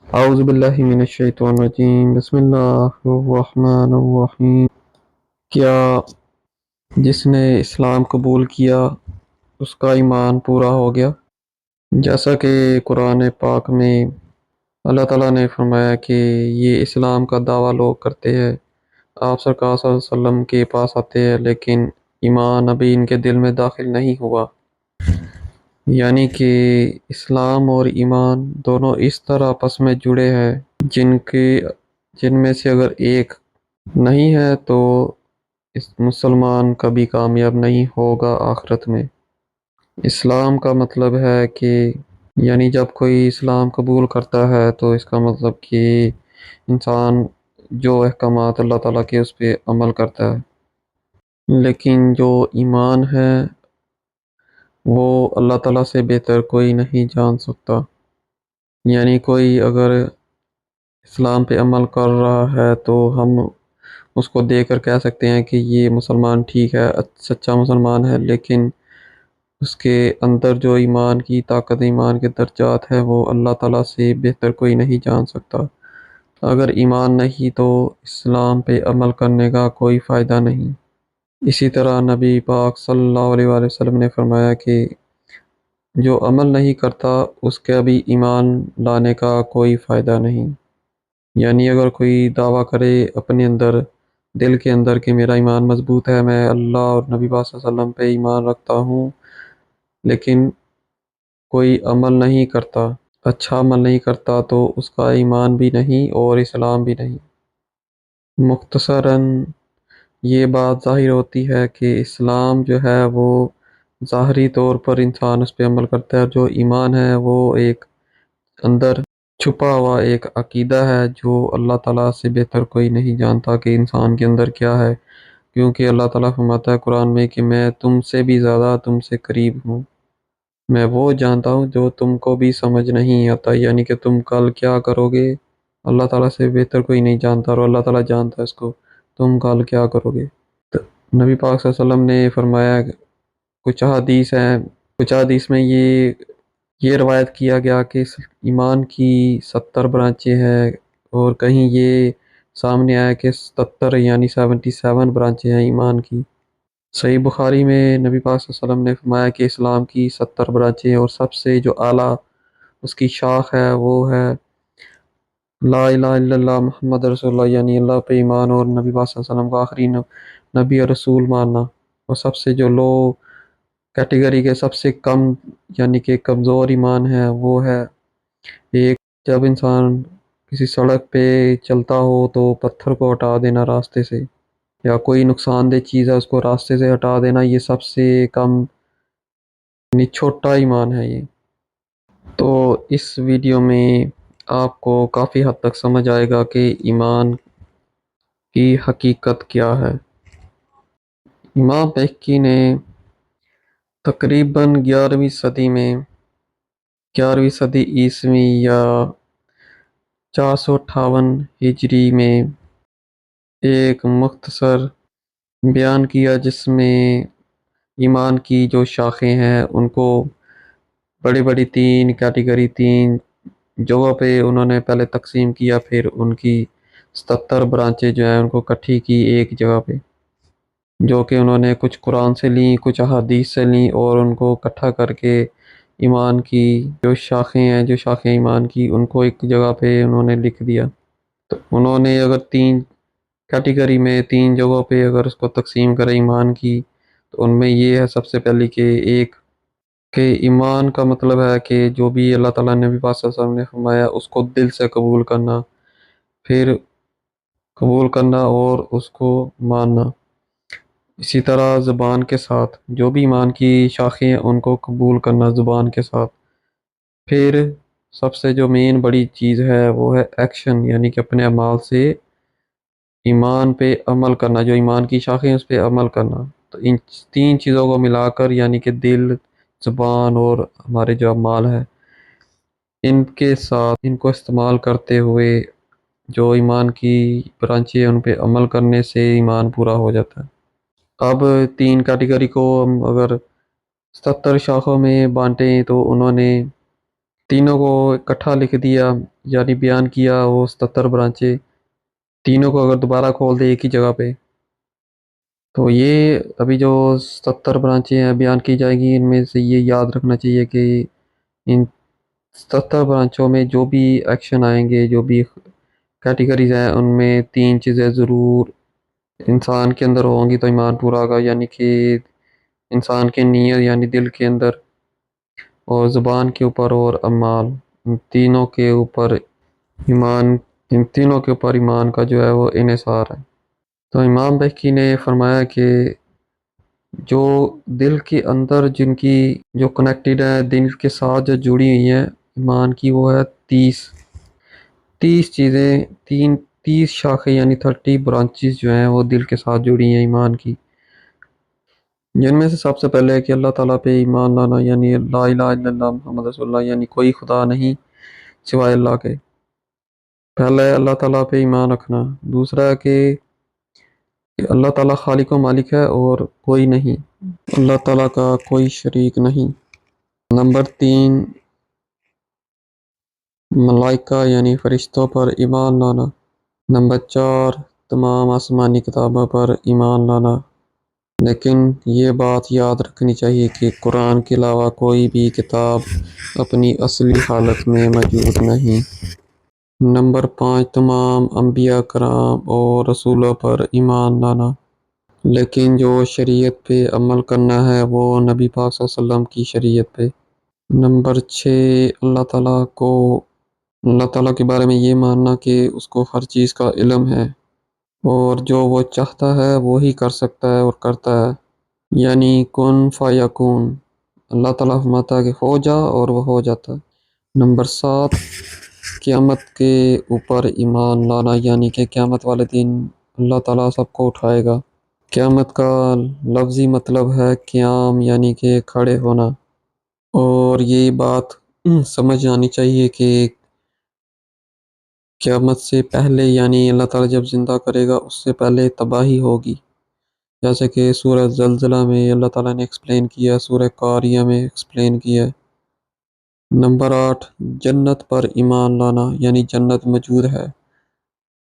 اعوذ باللہ من الشیطان الرجیم بسم اللہ الرحمن الرحیم۔ کیا جس نے اسلام قبول کیا اس کا ایمان پورا ہو گیا؟ جیسا کہ قرآن پاک میں اللہ تعالیٰ نے فرمایا کہ یہ اسلام کا دعویٰ لوگ کرتے ہیں، آپ سرکار صلی اللہ علیہ وسلم کے پاس آتے ہیں، لیکن ایمان ابھی ان کے دل میں داخل نہیں ہوا۔ یعنی کہ اسلام اور ایمان دونوں اس طرح آپس میں جڑے ہیں جن میں سے اگر ایک نہیں ہے تو اس مسلمان کبھی کامیاب نہیں ہوگا آخرت میں۔ اسلام کا مطلب ہے کہ یعنی جب کوئی اسلام قبول کرتا ہے تو اس کا مطلب کہ انسان جو احکامات اللہ تعالیٰ کے اس پہ عمل کرتا ہے، لیکن جو ایمان ہے وہ اللہ تعالیٰ سے بہتر کوئی نہیں جان سکتا۔ یعنی کوئی اگر اسلام پہ عمل کر رہا ہے تو ہم اس کو دیکھ کر کہہ سکتے ہیں کہ یہ مسلمان ٹھیک ہے، سچا مسلمان ہے، لیکن اس کے اندر جو ایمان کی طاقت، ایمان کے درجات ہے، وہ اللہ تعالیٰ سے بہتر کوئی نہیں جان سکتا۔ اگر ایمان نہیں تو اسلام پہ عمل کرنے کا کوئی فائدہ نہیں۔ اسی طرح نبی پاک صلی اللہ علیہ وآلہ وسلم نے فرمایا کہ جو عمل نہیں کرتا اس کے بھی ایمان لانے کا کوئی فائدہ نہیں۔ یعنی اگر کوئی دعویٰ کرے اپنے اندر، دل کے اندر کہ میرا ایمان مضبوط ہے، میں اللہ اور نبی پاک صلی اللہ علیہ وسلم پہ ایمان رکھتا ہوں، لیکن کوئی عمل نہیں کرتا، اچھا عمل نہیں کرتا، تو اس کا ایمان بھی نہیں اور اسلام بھی نہیں۔ مختصراً یہ بات ظاہر ہوتی ہے کہ اسلام جو ہے وہ ظاہری طور پر انسان اس پہ عمل کرتا ہے، جو ایمان ہے وہ ایک اندر چھپا ہوا ایک عقیدہ ہے جو اللہ تعالیٰ سے بہتر کوئی نہیں جانتا کہ انسان کے اندر کیا ہے، کیونکہ اللہ تعالیٰ فرماتا ہے قرآن میں کہ میں تم سے بھی زیادہ تم سے قریب ہوں، میں وہ جانتا ہوں جو تم کو بھی سمجھ نہیں آتا۔ یعنی کہ تم کل کیا کرو گے اللہ تعالیٰ سے بہتر کوئی نہیں جانتا، اور اللہ تعالیٰ جانتا ہے اس کو تم کل کیا کرو گے۔ تو نبی پاک صلی اللہ علیہ وسلم نے فرمایا، کچھ حدیث ہیں، کچھ حدیث میں یہ روایت کیا گیا کہ ایمان کی 70 برانچیں ہیں، اور کہیں یہ سامنے آیا کہ 77 یعنی 77 برانچیں ہیں ایمان کی۔ صحیح بخاری میں نبی پاک صلی اللہ علیہ وسلم نے فرمایا کہ اسلام کی 70 برانچیں ہیں، اور سب سے جو اعلیٰ اس کی شاخ ہے وہ ہے لا الہ الا اللہ محمد رسول اللہ، یعنی اللہ پہ ایمان اور نبی پاک صلی اللہ علیہ وسلم کو آخری نبی اور رسول ماننا۔ اور سب سے جو لو کیٹیگری کے سب سے کم یعنی کہ کمزور ایمان ہے وہ ہے ایک جب انسان کسی سڑک پہ چلتا ہو تو پتھر کو ہٹا دینا راستے سے، یا کوئی نقصان دہ چیز ہے اس کو راستے سے ہٹا دینا، یہ سب سے کم یعنی چھوٹا ایمان ہے یہ۔ تو اس ویڈیو میں آپ کو کافی حد تک سمجھ آئے گا کہ ایمان کی حقیقت کیا ہے۔ امام بہقی نے تقریباً 11ویں صدی عیسوی یا 458 ہجری میں ایک مختصر بیان کیا جس میں ایمان کی جو شاخیں ہیں ان کو بڑی بڑی تین کیٹیگری، تین جگہوں پہ انہوں نے پہلے تقسیم کیا، پھر ان کی 77 برانچیں جو ہیں ان کو اکٹھی کی ایک جگہ پہ، جو کہ انہوں نے کچھ قرآن سے لیں، کچھ احادیث سے لیں، اور ان کو اکٹھا کر کے ایمان کی جو شاخیں ہیں، جو شاخیں ایمان کی، ان کو ایک جگہ پہ انہوں نے لکھ دیا۔ تو انہوں نے اگر تین کیٹیگری میں، تین جگہوں پہ اگر اس کو تقسیم کرے ایمان کی، تو ان میں یہ ہے سب سے پہلی کہ ایک کہ ایمان کا مطلب ہے کہ جو بھی اللہ تعالیٰ نے نبی پاک صلی اللہ علیہ وسلم نے فرمایا اس کو دل سے قبول کرنا، پھر قبول کرنا اور اس کو ماننا۔ اسی طرح زبان کے ساتھ جو بھی ایمان کی شاخیں ہیں ان کو قبول کرنا زبان کے ساتھ۔ پھر سب سے جو مین بڑی چیز ہے وہ ہے ایکشن، یعنی کہ اپنے اعمال سے ایمان پہ عمل کرنا، جو ایمان کی شاخیں ہیں اس پہ عمل کرنا۔ تو ان تین چیزوں کو ملا کر یعنی کہ دل، زبان اور ہمارے جو اعمال ہے، ان کے ساتھ ان کو استعمال کرتے ہوئے جو ایمان کی برانچیں ہیں ان پہ عمل کرنے سے ایمان پورا ہو جاتا ہے۔ اب تین کیٹیگری کو ہم اگر 77 شاخوں میں بانٹیں تو انہوں نے تینوں کو اکٹھا لکھ دیا، یعنی بیان کیا وہ 77 برانچیں، تینوں کو اگر دوبارہ کھول دے ایک ہی جگہ پہ تو یہ ابھی جو 77 برانچیں ہیں بیان کی جائیں گی، ان میں سے یہ یاد رکھنا چاہیے کہ ان 77 برانچوں میں جو بھی ایکشن آئیں گے، جو بھی کیٹیگریز ہیں، ان میں 3 چیزیں ضرور انسان کے اندر ہوں گی تو ایمان پورا ہوگا، یعنی کہ انسان کے نیت یعنی دل کے اندر، اور زبان کے اوپر، اور اعمال، ان تینوں کے اوپر ایمان ان تینوں کے اوپر ایمان کا جو ہے وہ انحصار ہے۔ تو امام بہقی نے فرمایا کہ جو دل کے اندر جن کی جو کنیکٹڈ ہے، دل کے ساتھ جو جڑی ہوئی ہیں ایمان کی، وہ ہے 30 چیزیں، 30 شاخیں یعنی 30 برانچز جو ہیں وہ دل کے ساتھ جڑی ہیں ایمان کی، جن میں سے سب سے پہلے ہے کہ اللہ تعالیٰ پہ ایمان لانا، یعنی لا الہ الا اللہ محمد رسول اللہ، یعنی کوئی خدا نہیں سوائے اللہ کے۔ پہلا ہے اللہ تعالیٰ پہ ایمان رکھنا، دوسرا ہے کہ اللہ تعالیٰ خالق و مالک ہے اور کوئی نہیں، اللہ تعالیٰ کا کوئی شریک نہیں۔ نمبر 3، ملائکہ یعنی فرشتوں پر ایمان لانا۔ نمبر 4، تمام آسمانی کتابوں پر ایمان لانا، لیکن یہ بات یاد رکھنی چاہیے کہ قرآن کے علاوہ کوئی بھی کتاب اپنی اصلی حالت میں موجود نہیں۔ نمبر 5، تمام انبیاء کرام اور رسولوں پر ایمان لانا، لیکن جو شریعت پہ عمل کرنا ہے وہ نبی پاک صلی اللہ علیہ وسلم کی شریعت پہ۔ نمبر 6، اللہ تعالیٰ کے بارے میں یہ ماننا کہ اس کو ہر چیز کا علم ہے، اور جو وہ چاہتا ہے وہی کر سکتا ہے اور کرتا ہے، یعنی کن فیکون، اللہ تعالیٰ فرماتا ہے کہ ہو جا اور وہ ہو جاتا ہے۔ نمبر 7، قیامت کے اوپر ایمان لانا، یعنی کہ قیامت والے دن اللہ تعالیٰ سب کو اٹھائے گا۔ قیامت کا لفظی مطلب ہے قیام، یعنی کہ کھڑے ہونا، اور یہ بات سمجھ آنی چاہیے کہ قیامت سے پہلے یعنی اللہ تعالیٰ جب زندہ کرے گا اس سے پہلے تباہی ہوگی، جیسے کہ سورہ زلزلہ میں اللہ تعالیٰ نے ایکسپلین کیا، سورہ قاریہ میں ایکسپلین کیا۔ نمبر 8، جنت پر ایمان لانا، یعنی جنت موجود ہے۔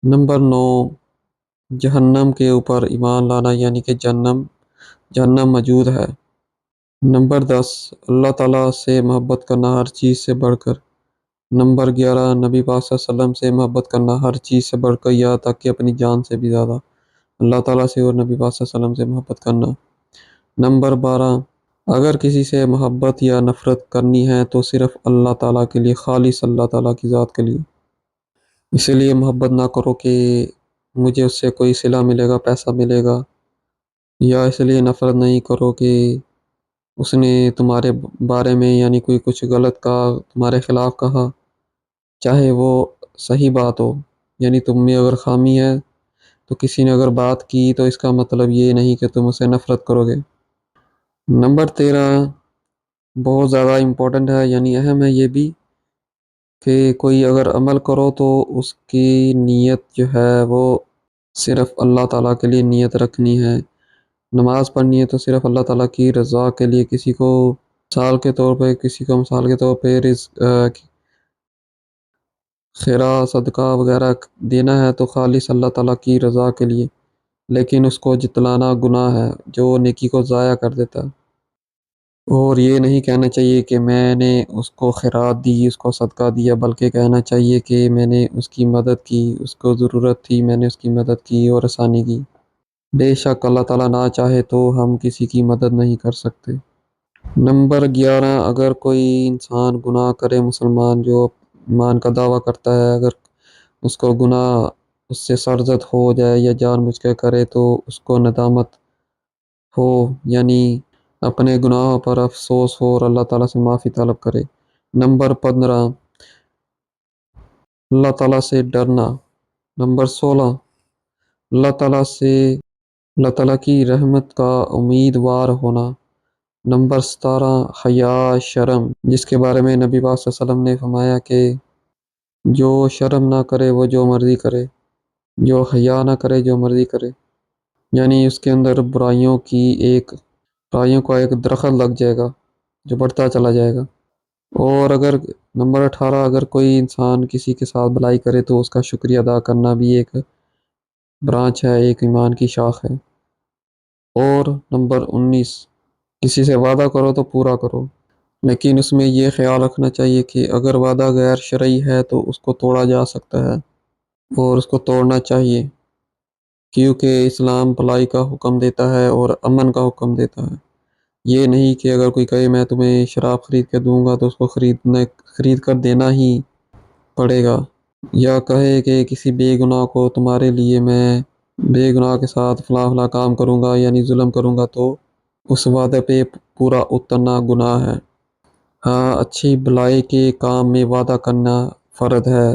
نمبر 9، جہنم کے اوپر ایمان لانا، یعنی کہ جہنم موجود ہے۔ نمبر 10، اللہ تعالیٰ سے محبت کرنا ہر چیز سے بڑھ کر۔ نمبر 11، نبی پاک صلی اللہ علیہ وسلم سے محبت کرنا ہر چیز سے بڑھ کر، یہاں تک کہ اپنی جان سے بھی زیادہ اللہ تعالیٰ سے اور نبی پاک صلی اللہ علیہ وسلم سے محبت کرنا۔ نمبر 12، اگر کسی سے محبت یا نفرت کرنی ہے تو صرف اللہ تعالیٰ کے لیے، خالص اللہ تعالیٰ کی ذات کے لیے، اسی لیے محبت نہ کرو کہ مجھے اس سے کوئی صلہ ملے گا، پیسہ ملے گا، یا اس لیے نفرت نہیں کرو کہ اس نے تمہارے بارے میں یعنی کوئی کچھ غلط کہا، تمہارے خلاف کہا، چاہے وہ صحیح بات ہو، یعنی تم میں اگر خامی ہے تو کسی نے اگر بات کی تو اس کا مطلب یہ نہیں کہ تم اسے نفرت کرو گے۔ نمبر 13 بہت زیادہ امپورٹنٹ ہے، یعنی اہم ہے یہ بھی، کہ کوئی اگر عمل کرو تو اس کی نیت جو ہے وہ صرف اللہ تعالیٰ کے لیے نیت رکھنی ہے۔ نماز پڑھنی ہے تو صرف اللہ تعالیٰ کی رضا کے لیے، کسی کو مثال کے طور پہ خیرات صدقہ وغیرہ دینا ہے تو خالص اللہ تعالیٰ کی رضا کے لیے، لیکن اس کو جتلانا گناہ ہے جو نیکی کو ضائع کر دیتا ہے۔ اور یہ نہیں کہنا چاہیے کہ میں نے اس کو خیرات دی، اس کو صدقہ دیا، بلکہ کہنا چاہیے کہ میں نے اس کی مدد کی، اس کو ضرورت تھی، میں نے اس کی مدد کی اور آسانی کی۔ بے شک اللہ تعالیٰ نہ چاہے تو ہم کسی کی مدد نہیں کر سکتے۔ نمبر 11، اگر کوئی انسان گناہ کرے، مسلمان جو ایمان کا دعویٰ کرتا ہے، اگر اس کو گناہ اس سے سرزد ہو جائے یا جان بوجھ کے کرے تو اس کو ندامت ہو، یعنی اپنے گناہوں پر افسوس ہو اور اللہ تعالیٰ سے معافی طلب کرے۔ نمبر 15، اللہ تعالیٰ سے ڈرنا۔ نمبر 16، اللہ تعالیٰ کی رحمت کا امیدوار ہونا۔ نمبر 17، حیا، شرم، جس کے بارے میں نبی پاک صلی اللہ علیہ وسلم نے فرمایا کہ جو شرم نہ کرے وہ جو مرضی کرے، جو حیا نہ کرے جو مرضی کرے، یعنی اس کے اندر برائیوں کا ایک درخت لگ جائے گا جو بڑھتا چلا جائے گا۔ اور نمبر 18، اگر کوئی انسان کسی کے ساتھ بھلائی کرے تو اس کا شکریہ ادا کرنا بھی ایک برانچ ہے، ایک ایمان کی شاخ ہے۔ اور نمبر 19، کسی سے وعدہ کرو تو پورا کرو، لیکن اس میں یہ خیال رکھنا چاہیے کہ اگر وعدہ غیر شرعی ہے تو اس کو توڑا جا سکتا ہے اور اس کو توڑنا چاہیے، کیونکہ اسلام بھلائی کا حکم دیتا ہے اور امن کا حکم دیتا ہے۔ یہ نہیں کہ اگر کوئی کہے میں تمہیں شراب خرید کے دوں گا تو اس کو خرید کر دینا ہی پڑے گا، یا کہے کہ کسی بے گناہ کو تمہارے لیے میں بے گناہ کے ساتھ فلاں فلاں کام کروں گا یعنی ظلم کروں گا، تو اس وعدے پہ پورا اترنا گناہ ہے۔ ہاں، اچھی بھلائی کے کام میں وعدہ کرنا فرض ہے۔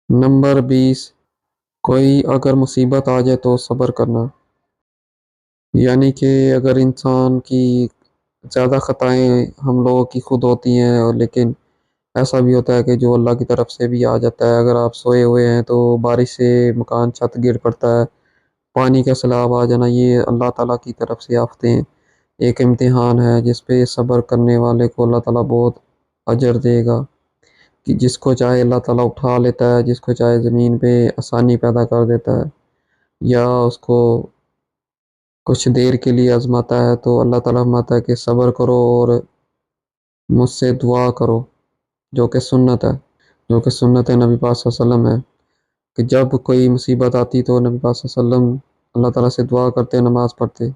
نمبر 20، کوئی اگر مصیبت آ جائے تو صبر کرنا، یعنی کہ اگر انسان کی زیادہ خطائیں ہم لوگوں کی خود ہوتی ہیں، اور لیکن ایسا بھی ہوتا ہے کہ جو اللہ کی طرف سے بھی آ جاتا ہے۔ اگر آپ سوئے ہوئے ہیں تو بارش سے مکان چھت گر پڑتا ہے، پانی کا سیلاب آ جانا، یہ اللہ تعالیٰ کی طرف سے آفتیں ایک امتحان ہے جس پہ صبر کرنے والے کو اللہ تعالیٰ بہت اجر دے گا، کہ جس کو چاہے اللہ تعالیٰ اٹھا لیتا ہے، جس کو چاہے زمین پہ آسانی پیدا کر دیتا ہے، یا اس کو کچھ دیر کے لیے آزماتا ہے۔ تو اللہ تعالیٰ فرماتا ہے کہ صبر کرو اور مجھ سے دعا کرو، جو کہ سنت ہے، جو کہ سنت نبی پاک صلی اللہ علیہ وسلم ہے، کہ جب کوئی مصیبت آتی تو نبی پاک صلی اللہ علیہ وسلم اللہ تعالیٰ سے دعا کرتے، نماز پڑھتے،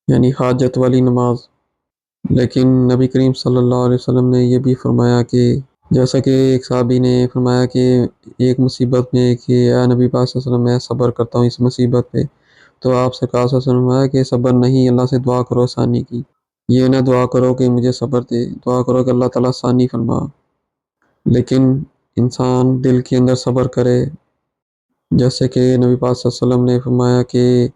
یعنی حاجت والی نماز۔ لیکن نبی کریم صلی اللہ علیہ وسلم نے یہ بھی فرمایا کہ جیسا کہ ایک صحابی نے فرمایا کہ ایک مصیبت میں کہ اے نبی پاک صلی اللہ علیہ وسلم میں صبر کرتا ہوں اس مصیبت پہ، تو آپ سرکار صلی اللہ علیہ وسلم نے فرمایا کہ صبر نہیں، اللہ سے دعا کرو آسانی کی، یہ نہ دعا کرو کہ مجھے صبر دے، دعا کرو کہ اللہ تعالیٰ آسانی فرما۔ لیکن انسان دل کے اندر صبر کرے، جیسے کہ نبی پاک صلی اللہ علیہ وسلم نے فرمایا کہ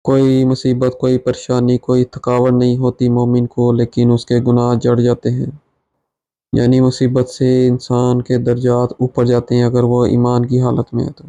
کوئی مصیبت، کوئی پریشانی، کوئی تھکاوٹ نہیں ہوتی مومن کو، لیکن اس کے گناہ جڑ جاتے ہیں، یعنی مصیبت سے انسان کے درجات اوپر جاتے ہیں اگر وہ ایمان کی حالت میں ہے تو۔